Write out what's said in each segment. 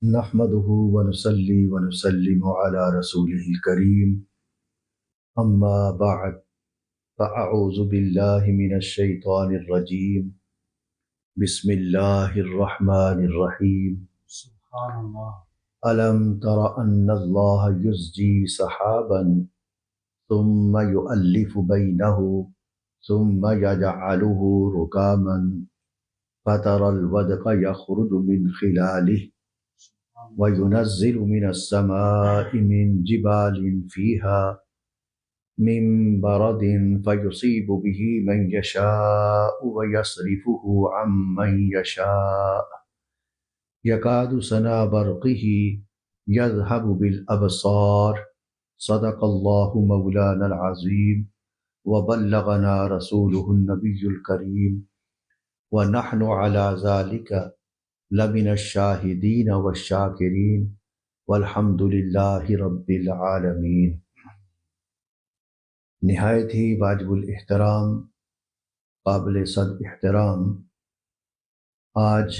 نحمده ونصلي ونسلم على رسوله الكريم أما بعد فأعوذ بالله من الشيطان الرجيم بسم الله الرحمن الرحيم سبحان اللہ. ألم تر أن الله يزجي سحابا ثم يؤلف بينه ثم يجعله ركاما فترى الودق يخرج من خلاله وينزل من السماء من جبال فيها من برد فيصيب به من يشاء ويصرفه عن من يشاء يكاد سنا برقه يذهب بالأبصار صدق الله مولانا العظيم وبلغنا رسوله النبي الكريم ونحن على ذلك لمن الشاہدین والشاکرین والحمد للہ رب العالمین۔ نہایت ہی واجب الاحترام، قابل صد احترام، آج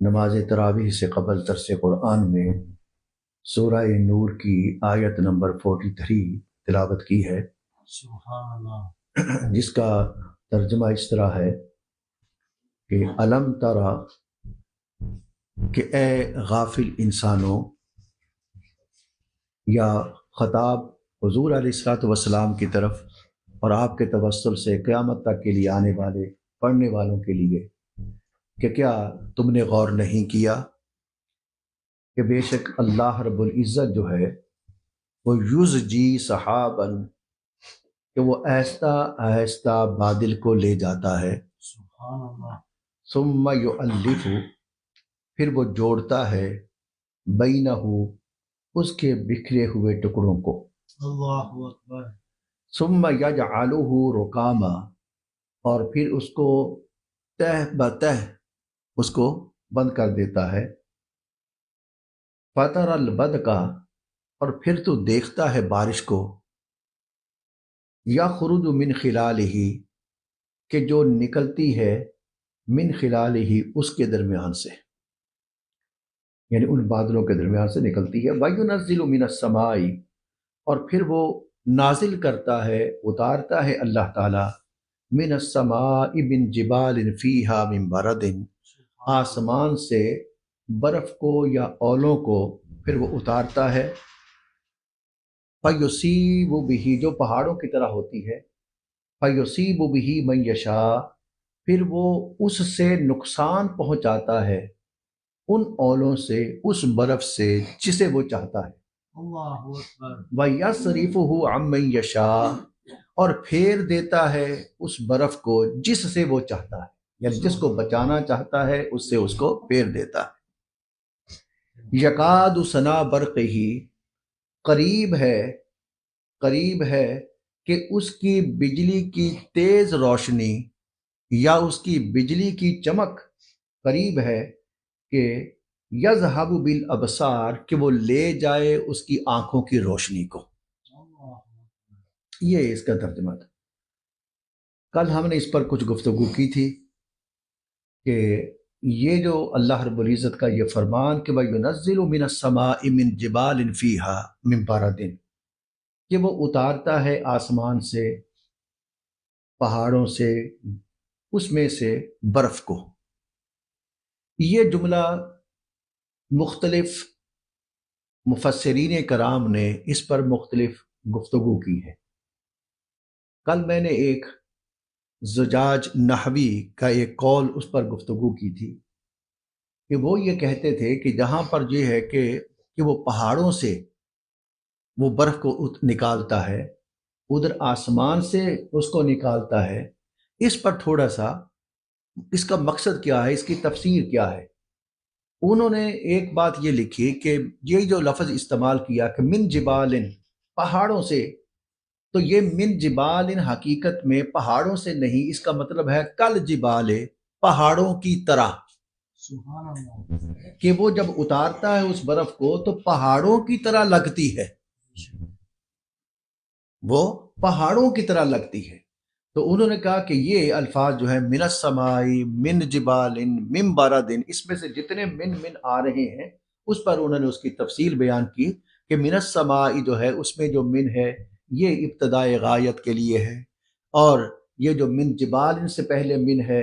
نماز تراویح سے قبل درس قرآن میں سورہ نور کی آیت نمبر 43 تلاوت کی ہے، سبحان اللہ. جس کا ترجمہ اس طرح ہے کہ علم ترا، کہ اے غافل انسانوں، یا خطاب حضور علیہ الصلوۃ والسلام کی طرف اور آپ کے توسل سے قیامت تک کے لیے آنے والے پڑھنے والوں کے لیے، کہ کیا تم نے غور نہیں کیا کہ بے شک اللہ رب العزت جو ہے وہ یزجی سحاباً، کہ وہ آہستہ آہستہ بادل کو لے جاتا ہے، سبحان اللہ. ثم یؤلف، پھر وہ جوڑتا ہے، بینہ، اس کے بکھرے ہوئے ٹکڑوں کو، اللہ اکبر. ثم یجعلہ رکاما، اور پھر اس کو تہ بتہ اس کو بند کر دیتا ہے، فتر البدق، اور پھر تو دیکھتا ہے بارش کو، یخرج من خلالہ، کہ جو نکلتی ہے، من خلالہ، اس کے درمیان سے، یعنی ان بادلوں کے درمیان سے نکلتی ہے، وَيُنَزِّلُ مِنَ السَّمَاءِ، اور پھر وہ نازل کرتا ہے، اتارتا ہے اللہ تعالیٰ، من السماء من جبال فیہا من برد، آسمان سے برف کو یا اولوں کو پھر وہ اتارتا ہے، فَيُصِيبُ بِهِ، جو پہاڑوں کی طرح ہوتی ہے، فَيُصِيبُ بِهِ مَن يَشَاءُ، پھر وہ اس سے نقصان پہنچاتا ہے، ان اولوں سے، اس برف سے جسے وہ چاہتا ہے، اللہ اکبر. وَيَصْرِفُهُ عَمَّن يَشَاءُ، اور پھیر دیتا ہے اس برف کو جس سے وہ چاہتا ہے، یعنی جس کو بچانا چاہتا ہے اس سے اس کو پھیر دیتا ہے۔ یکاد سنا برقہ، قریب ہے کہ اس کی بجلی کی تیز روشنی یا اس کی بجلی کی چمک قریب ہے کہ یذہب بالابصار، کہ وہ لے جائے اس کی آنکھوں کی روشنی کو۔ یہ اس کا ترجمہ تھا۔ کل ہم نے اس پر کچھ گفتگو کی تھی کہ یہ جو اللہ رب العزت کا یہ فرمان کہ وَيُنَزِّلُ مِنَ السَّمَاءِ مِن جِبَالٍ فِيهَا مِن بَرَدٍ، کہ وہ اتارتا ہے آسمان سے، پہاڑوں سے، اس میں سے برف کو۔ یہ جملہ مختلف مفسرین کرام نے اس پر مختلف گفتگو کی ہے۔ کل میں نے ایک زجاج نحوی کا ایک قول اس پر گفتگو کی تھی کہ وہ یہ کہتے تھے کہ جہاں پر یہ ہے کہ وہ پہاڑوں سے وہ برف کو نکالتا ہے، ادھر آسمان سے اس کو نکالتا ہے، اس پر تھوڑا سا اس کا مقصد کیا ہے، اس کی تفسیر کیا ہے۔ انہوں نے ایک بات یہ لکھی کہ یہ جو لفظ استعمال کیا کہ من جبال، پہاڑوں سے، تو یہ من جبال حقیقت میں پہاڑوں سے نہیں، اس کا مطلب ہے کل جبال، پہاڑوں کی طرح، سبحان اللہ. کہ وہ جب اتارتا ہے اس برف کو تو پہاڑوں کی طرح لگتی ہے، وہ پہاڑوں کی طرح لگتی ہے۔ تو انہوں نے کہا کہ یہ الفاظ جو ہے من السمائی من جبال من بارد، اس میں سے جتنے من آ رہے ہیں اس پر انہوں نے اس کی تفصیل بیان کی کہ من السمائی جو ہے اس میں جو من ہے یہ ابتدائے غایت کے لیے ہے، اور یہ جو من جبال سے پہلے من ہے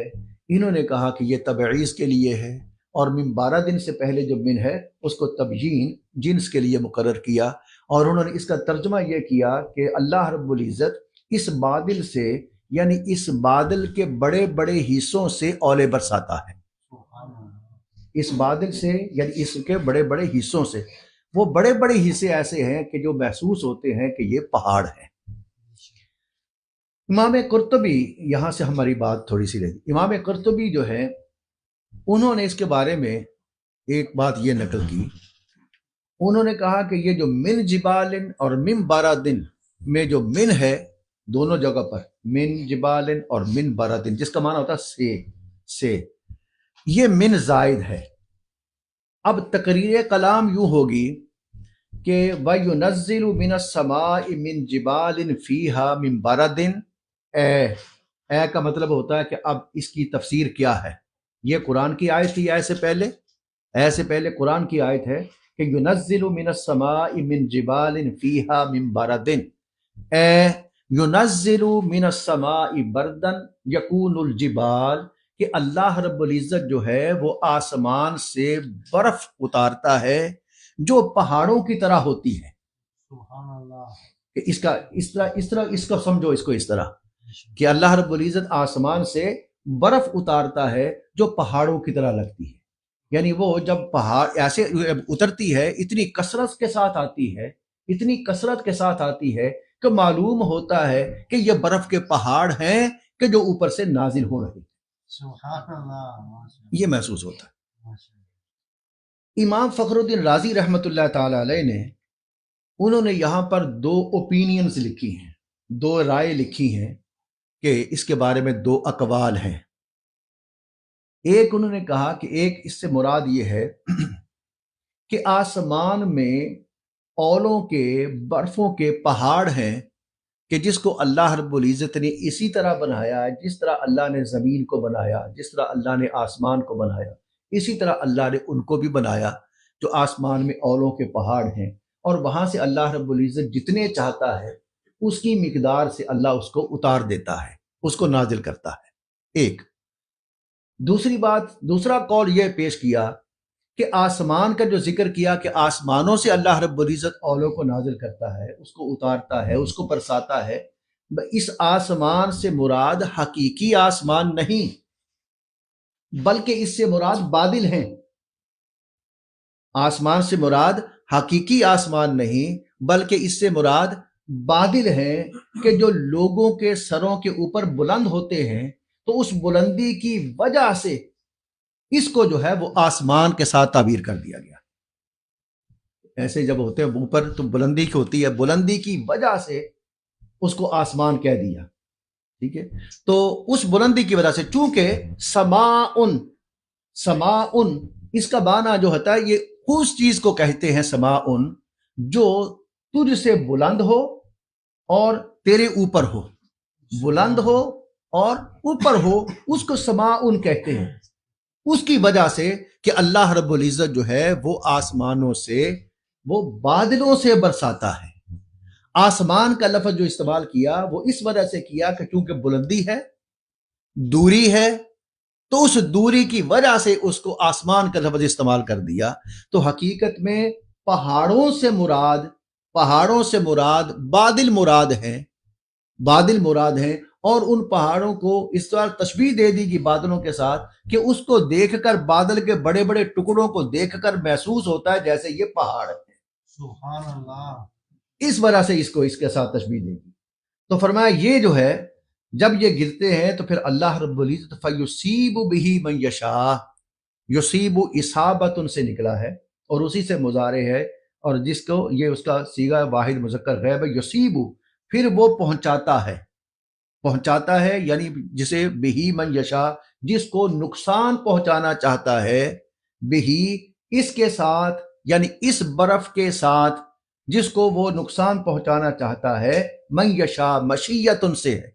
انہوں نے کہا کہ یہ تبعیض کے لیے ہے، اور من 12 دن سے پہلے جو من ہے اس کو تبیین جنس کے لیے مقرر کیا، اور انہوں نے اس کا ترجمہ یہ کیا کہ اللہ رب العزت اس بادل سے، یعنی اس بادل کے بڑے بڑے حصوں سے اولے برساتا ہے، سبحان اللہ. اس بادل سے یعنی اس کے بڑے بڑے حصوں سے، وہ بڑے بڑے حصے ایسے ہیں کہ جو محسوس ہوتے ہیں کہ یہ پہاڑ ہیں۔ امام قرطبی، یہاں سے ہماری بات تھوڑی سی رہی، امام قرطبی جو ہے انہوں نے اس کے بارے میں ایک بات یہ نقل کی، انہوں نے کہا کہ یہ جو من جبال اور من بارادن میں جو من ہے دونوں جگہ پر، من جبال اور من بارادن، جس کا معنی ہوتا ہے سے، یہ من زائد ہے۔ اب تقریر کلام یوں ہوگی کہ وَيُنَزِّلُ مِنَ السَّمَاءِ مِن جِبَالٍ فِيهَا مِن بَرَدٍ، اے کا مطلب ہوتا ہے کہ اب اس کی تفسیر کیا ہے۔ یہ قرآن کی آیت تھی، اے سے پہلے قرآن کی آیت ہے کہ يُنَزِّلُ مِنَ السَّمَاءِ مِن جِبَالٍ فِيهَا مِن بَرَدٍ، اے يُنَزِّلُ مِنَ السَّمَاءِ بَرْدًا يَكُونُ الْجِبَالِ، کہ اللہ رب العزت جو ہے وہ آسمان سے برف اتارتا ہے جو پہاڑوں کی طرح ہوتی ہے۔ سبحان اللہ. کہ اس کا سمجھو، اس کو اس طرح کہ اللہ رب العزت آسمان سے برف اتارتا ہے جو پہاڑوں کی طرح لگتی ہے، یعنی وہ جب پہاڑ ایسے اترتی ہے اتنی کثرت کے ساتھ آتی ہے کہ معلوم ہوتا ہے کہ یہ برف کے پہاڑ ہیں کہ جو اوپر سے نازل ہو رہے ہیں، سبحان اللہ. یہ محسوس ہوتا ہے۔ امام فخر الدین رازی رحمۃ اللہ تعالی علیہ نے، انہوں نے یہاں پر 2 اوپینینز لکھی ہیں، 2 رائے لکھی ہیں کہ اس کے بارے میں 2 اقوال ہیں۔ ایک انہوں نے کہا کہ ایک اس سے مراد یہ ہے کہ آسمان میں اولوں کے برفوں کے پہاڑ ہیں کہ جس کو اللہ رب العزت نے اسی طرح بنایا ہے جس طرح اللہ نے زمین کو بنایا، جس طرح اللہ نے آسمان کو بنایا، اسی طرح اللہ نے ان کو بھی بنایا، جو آسمان میں اولوں کے پہاڑ ہیں، اور وہاں سے اللہ رب العزت جتنے چاہتا ہے اس کی مقدار سے اللہ اس کو اتار دیتا ہے، اس کو نازل کرتا ہے۔ ایک دوسرا قول یہ پیش کیا کہ آسمان کا جو ذکر کیا کہ آسمانوں سے اللہ رب العزت اولوں کو نازل کرتا ہے، اس کو اتارتا ہے، اس کو برساتا ہے، اس آسمان سے مراد حقیقی آسمان نہیں بلکہ اس سے مراد بادل ہیں۔ آسمان سے مراد حقیقی آسمان نہیں بلکہ اس سے مراد بادل ہیں کہ جو لوگوں کے سروں کے اوپر بلند ہوتے ہیں، تو اس بلندی کی وجہ سے اس کو جو ہے وہ آسمان کے ساتھ تعبیر کر دیا گیا۔ ایسے جب ہوتے ہیں اوپر تو بلندی کی ہوتی ہے، بلندی کی وجہ سے اس کو آسمان کہہ دیا، ٹھیک ہے۔ تو اس بلندی کی وجہ سے، چونکہ سماعن اس کا معنی جو ہوتا ہے، یہ اس چیز کو کہتے ہیں سماعن جو تجھ سے بلند ہو اور تیرے اوپر ہو، بلند ہو اور اوپر ہو، اس کو سماعن کہتے ہیں۔ اس کی وجہ سے کہ اللہ رب العزت جو ہے وہ آسمانوں سے، وہ بادلوں سے برساتا ہے۔ آسمان کا لفظ جو استعمال کیا وہ اس وجہ سے کیا کہ چونکہ بلندی ہے، دوری ہے، تو اس دوری کی وجہ سے اس کو آسمان کا لفظ استعمال کر دیا۔ تو حقیقت میں پہاڑوں سے مراد بادل مراد ہیں، اور ان پہاڑوں کو اس طرح تشبیہ دے دی گی بادلوں کے ساتھ کہ اس کو دیکھ کر، بادل کے بڑے بڑے ٹکڑوں کو دیکھ کر محسوس ہوتا ہے جیسے یہ پہاڑ ہے۔ سبحان اللہ. اس وجہ سے اس کو اس کے ساتھ تشبیہ دے گی۔ تو فرمایا یہ جو ہے جب یہ گرتے ہیں تو پھر اللہ رب العزت فَيُصِيبُ بِهِ مَن يَشَاءُ، یصیب اصابت سے نکلا ہے اور اسی سے مضارع ہے، اور جس کو یہ اس کا صیغہ واحد مذکر غیب ہے، یصیب، پھر وہ پہنچاتا ہے، یعنی جسے بہی من یشا، جس کو نقصان پہنچانا چاہتا ہے، بہی اس کے ساتھ، یعنی اس برف کے ساتھ جس کو وہ نقصان پہنچانا چاہتا ہے، من یشا مشیت سے ہے،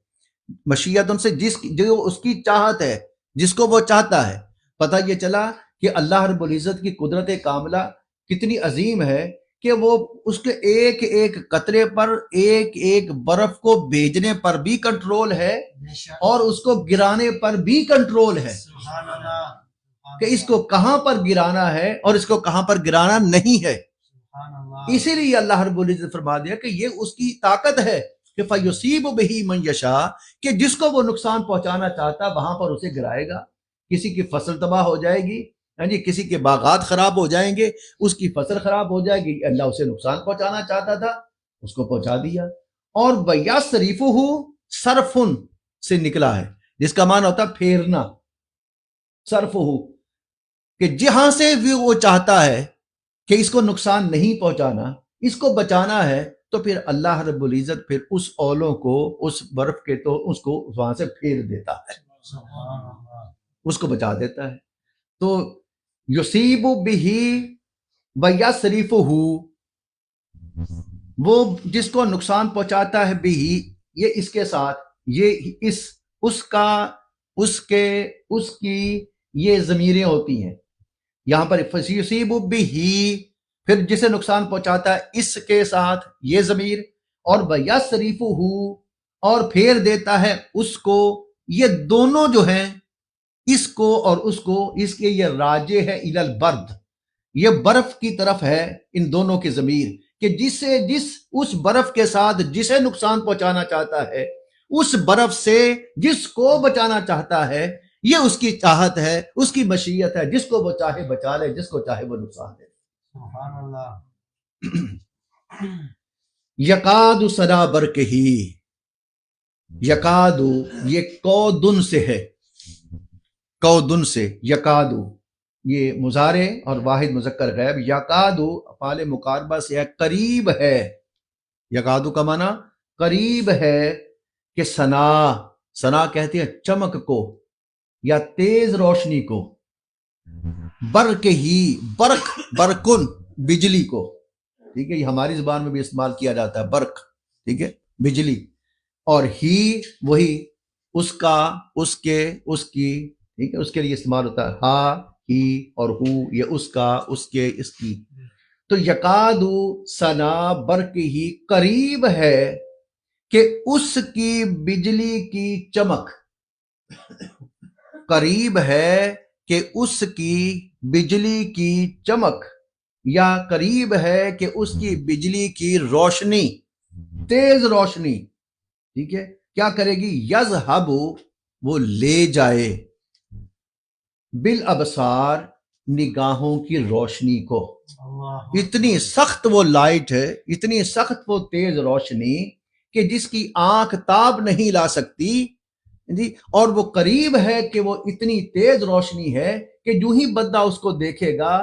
مشیت سے جو اس کی چاہت ہے، جس کو وہ چاہتا ہے۔ پتہ یہ چلا کہ اللہ رب العزت کی قدرت کاملہ کتنی عظیم ہے کہ وہ اس کے ایک ایک قطرے پر، ایک ایک برف کو بھیجنے پر بھی کنٹرول ہے بے شک اور اس کو گرانے پر بھی کنٹرول ہے، سبحان اللہ کہ اس کو کہاں پر گرانا ہے اور اس کو کہاں پر گرانا نہیں ہے۔ سبحان اللہ اسی لیے اللہ رب العزت فرما دیا کہ یہ اس کی طاقت ہے کہ فَيُصِيبُ بِهِ مَن يَشَاءُ، کہ جس کو وہ نقصان پہنچانا چاہتا وہاں پر اسے گرائے گا۔ کسی کی فصل تباہ ہو جائے گی، ہاں جی، کسی کے باغات خراب ہو جائیں گے، اس کی فصل خراب ہو جائے گی، اللہ اسے نقصان پہنچانا چاہتا تھا، اس کو پہنچا دیا۔ اور وَيَصْرِفُهُ صرفن سے نکلا ہے، جس کا معنی ہوتا ہے پھیرنا، صرفہ، کہ جہاں سے بھی وہ چاہتا ہے کہ اس کو نقصان نہیں پہنچانا، اس کو بچانا ہے، تو پھر اللہ رب العزت پھر اس اولوں کو، اس برف کے، تو اس کو وہاں سے پھیر دیتا ہے، سبحان اللہ اس کو بچا دیتا ہے۔ تو یصیب بہ ویصرفہ، وہ جس کو نقصان پہنچاتا ہے بھی، یہ اس کے ساتھ، یہ اس کا، اس کی یہ ضمیریں ہوتی ہیں یہاں پر، فَيُصِيبُ بِهِ، پھر جسے نقصان پہنچاتا ہے اس کے ساتھ یہ ضمیر، اور وَيَصْرِفُهُ، اور پھیر دیتا ہے اس کو، یہ دونوں جو ہیں، اس کو اور اس کو، اس کے یہ راجع ہے الی البرد، یہ برف کی طرف ہے ان دونوں کی ضمیر، کہ اس برف کے ساتھ جسے نقصان پہنچانا چاہتا ہے، اس برف سے جس کو بچانا چاہتا ہے، یہ اس کی چاہت ہے، اس کی مشیت ہے، جس کو وہ چاہے بچا لے، جس کو چاہے وہ نقصان دے۔ سبحان اللہ یقاد سنا برکہ، یقاد، یہ کودن سے ہے، کودن سے، یقاد، یہ مضارع اور واحد مذکر غیب، یقاد افعال مقاربہ سے ہے، قریب ہے، یقاد کا معنی قریب ہے، کہ سنا کہتے ہیں چمک کو یا تیز روشنی کو، برق ہی، برقن بجلی کو، ٹھیک ہے، یہ ہماری زبان میں بھی استعمال کیا جاتا ہے برق، ٹھیک ہے، بجلی، اور ہی وہی اس کا، اس کے، اس کی، ٹھیک ہے، اس کے لیے استعمال ہوتا ہے ہا، ہی اور ہو، یہ اس کا، اس کے، اس کی۔ تو یقاد سنا برق ہی، قریب ہے کہ اس کی بجلی کی چمک، قریب ہے کہ اس کی بجلی کی چمک، یا قریب ہے کہ اس کی بجلی کی روشنی، تیز روشنی، ٹھیک ہے، کیا کرے گی، یذہب، وہ لے جائے، بالابصار، نگاہوں کی روشنی کو۔ اللہ اتنی سخت وہ لائٹ ہے، اتنی سخت وہ تیز روشنی کہ جس کی آنکھ تاب نہیں لا سکتی جی، اور وہ قریب ہے کہ وہ اتنی تیز روشنی ہے کہ جو ہی بندہ اس کو دیکھے گا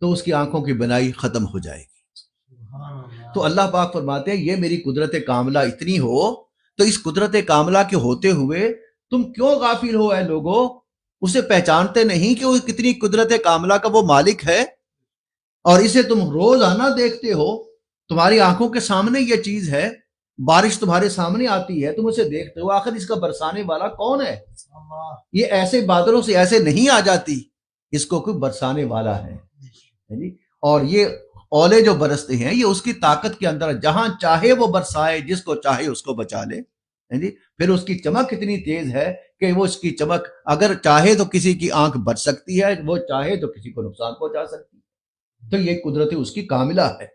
تو اس کی آنکھوں کی بنائی ختم ہو جائے گی۔ سبحان اللہ تو اللہ پاک فرماتے ہیں یہ میری قدرت کاملہ اتنی ہو، تو اس قدرت کاملہ کے ہوتے ہوئے تم کیوں غافل ہو اے لوگو، اسے پہچانتے نہیں کہ وہ کتنی قدرت کاملہ کا وہ مالک ہے، اور اسے تم روزانہ دیکھتے ہو، تمہاری آنکھوں کے سامنے یہ چیز ہے، بارش تمہارے سامنے آتی ہے، تم اسے دیکھتے ہو، آخر اس کا برسانے والا کون ہے؟ اللہ یہ ایسے بادلوں سے ایسے نہیں آ جاتی، اس کو کوئی برسانے والا ہے جی۔ اور یہ اولے جو برستے ہیں یہ اس کی طاقت کے اندر ہے، جہاں چاہے وہ برسائے، جس کو چاہے اس کو بچا لے جی۔ پھر اس کی چمک اتنی تیز ہے کہ وہ اس کی چمک اگر چاہے تو کسی کی آنکھ بچ سکتی ہے، وہ چاہے تو کسی کو نقصان پہنچا سکتی ہے، تو یہ قدرت اس کی کاملہ ہے۔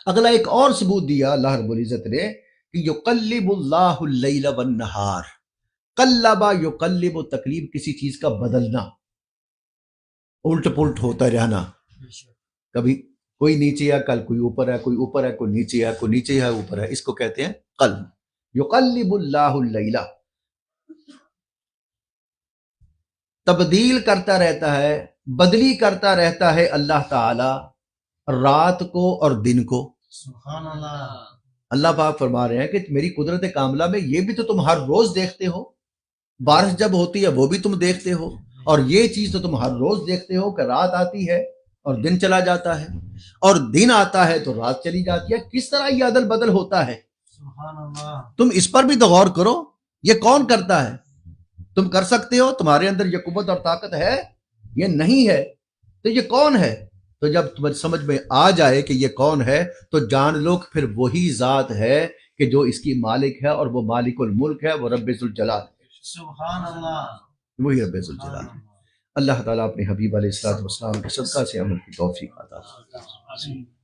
اگلا ایک اور ثبوت دیا اللہ رب العزت نے کہ یقلب اللہ اللیل والنہار، قلبا یقلب، تقلیب کسی چیز کا بدلنا، الٹ پلٹ ہوتا رہنا، بے شک کبھی کوئی نیچے ہے، کل کوئی اوپر ہے، کوئی اوپر ہے، کوئی نیچے ہے، کوئی نیچے ہے، اوپر ہے، اس کو کہتے ہیں قلب۔ یقلب اللہ اللیل، تبدیل کرتا رہتا ہے، بدلی کرتا رہتا ہے اللہ تعالی رات کو اور دن کو۔ سبحان اللہ اللہ پاک فرما رہے ہیں کہ میری قدرت کاملہ میں یہ بھی تو تم ہر روز دیکھتے ہو، بارش جب ہوتی ہے وہ بھی تم دیکھتے ہو، اور یہ چیز تو تم ہر روز دیکھتے ہو کہ رات آتی ہے اور دن چلا جاتا ہے، اور دن آتا ہے تو رات چلی جاتی ہے، کس طرح یہ عدل بدل ہوتا ہے۔ سبحان اللہ تم اس پر بھی تو غور کرو، یہ کون کرتا ہے؟ تم کر سکتے ہو؟ تمہارے اندر یہ قوت اور طاقت ہے؟ یہ نہیں ہے تو یہ کون ہے؟ تو جب تمہیں سمجھ میں آ جائے کہ یہ کون ہے تو جان لو کہ پھر وہی ذات ہے کہ جو اس کی مالک ہے، اور وہ مالک الملک ہے، وہ رب ذوالجلال ہے، سبحان اللہ وہی رب ذوالجلال ہے۔ اللہ تعالیٰ اپنے حبیب علیہ الصلوۃ والسلام کے صدقہ سے عمل کی توفیق عطا فرمائے۔ سبحان اللہ